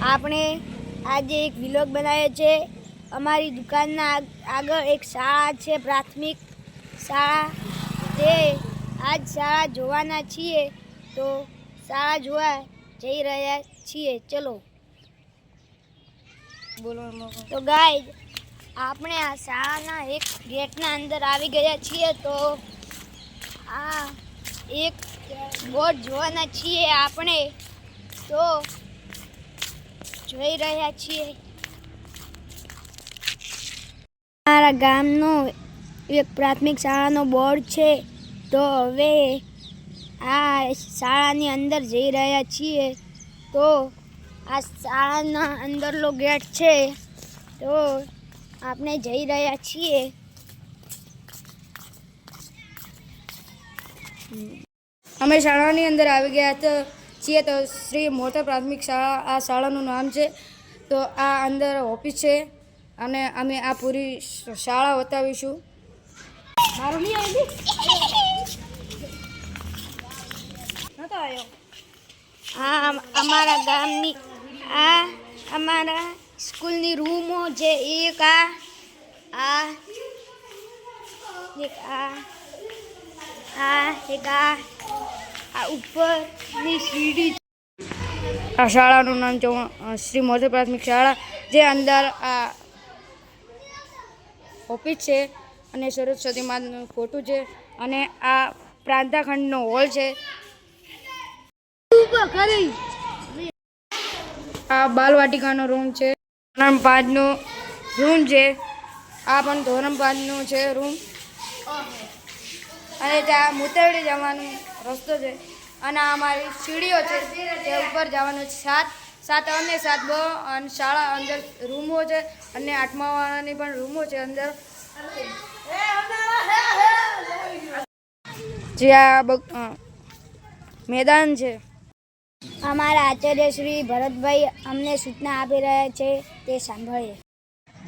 આપણે આજે એક વિલોગ બનાવ્યો છે। અમારી દુકાનના આગળ એક શાળા છે, પ્રાથમિક શાળા। તે આજ શાળા જોવાના છીએ, તો શાળા જોવા જઈ રહ્યા છીએ। ચલો બોલો। તો ગાઈઝ, આપણે આ શાળાના એક ગેટના અંદર આવી ગયા છીએ। તો આ એક બોર્ડ જોવાના છીએ આપણે, તો જોઈ રહ્યા છીએ। અમારા ગામનો એક પ્રાથમિક શાળાનો બોર્ડ છે। તો હવે આ શાળાની અંદર જઈ રહ્યા છીએ। તો આ શાળાના અંદરનો ગેટ છે, તો આપણે જઈ રહ્યા છીએ। અમે શાળાની અંદર આવી ગયા છીએ। તો શ્રી મોટા પ્રાથમિક શાળા આ શાળાનું નામ છે। તો આ અંદર ઓફિસ છે અને અમે આ પૂરી શાળા બતાવીશું। મારું નહીં આવ્યો। આ અમારા ગામની આ અમારા સ્કૂલની રૂમો છે। એક આ ઉપરની સીડી। આ શાળાનું નામ છે શ્રી મોટા પ્રાથમિક શાળા, જે અંદર આ ઓફિસ છે અને સરસ્વતી માતાનું ફોટો છે અને આ પ્રાંતાખંડનો હોલ છે। આ બાલવાટિકાનો રૂમ છે, ધોરણ 5નો રૂમ છે। આ પણ ધોરણ 5નો છે રૂમ, અને ત્યાં મુતરડી જવાનો રસ્તો છે અને આ અમારી સીડીઓ છે, તે ઉપર જવાનું છે 7 અને 7B અને શાળા અંદર રૂમો છે અને 8મા વાળાની પણ રૂમો છે અંદર, જ્યાં મેદાન છે। અમારા આચાર્ય શ્રી ભરતભાઈ અમને સૂચના આપી રહ્યા છે, તે સાંભળીએ।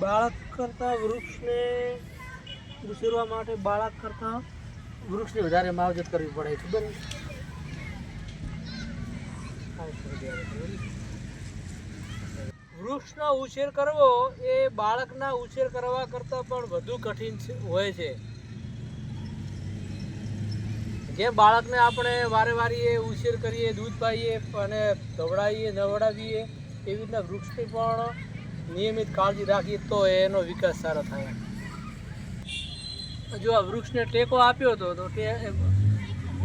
બાળક કરતાં વૃક્ષને ઉછેરવા માટે બાળક કરતાં વૃક્ષની વધારે માવજત કરવી પડે, ખબર? વૃક્ષનો ઉછેર કરવો એ બાળકના ઉછેર કરવા કરતાં પણ વધુ કઠિન હોય છે। જેમ બાળકને આપણે વારે વારીએ ઉછેર કરીએ, દૂધ પાઈએ અને ધવડાવીએ નવડાવીએ, એવી રીતના વૃક્ષની પણ નિયમિત કાળજી રાખીએ તો એનો વિકાસ સારો થાય। જો આ વૃક્ષને ટેકો આપ્યો હતો તો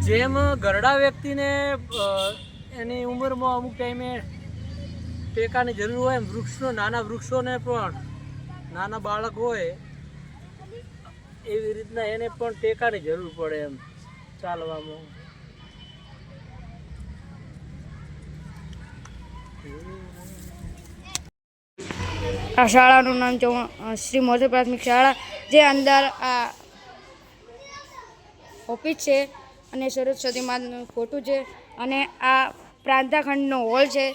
જેમ ઘરડા વ્યક્તિને એની ઉંમરમાં અમુક ટાઈમે ટેકાની જરૂર હોય, એમ નાના વૃક્ષોને પણ, નાના બાળક હોય એવી રીતના એને પણ ટેકાની જરૂર પડે એમ ચાલવામાં। આ શાળાનું નામ છે શ્રી મોટા પ્રાથમિક શાળા, જે અંદર આ ઓફિસ છે અને સરસ્વતી માતાનું ફોટો છે અને આ પ્રાંતાખંડનો હોલ છે।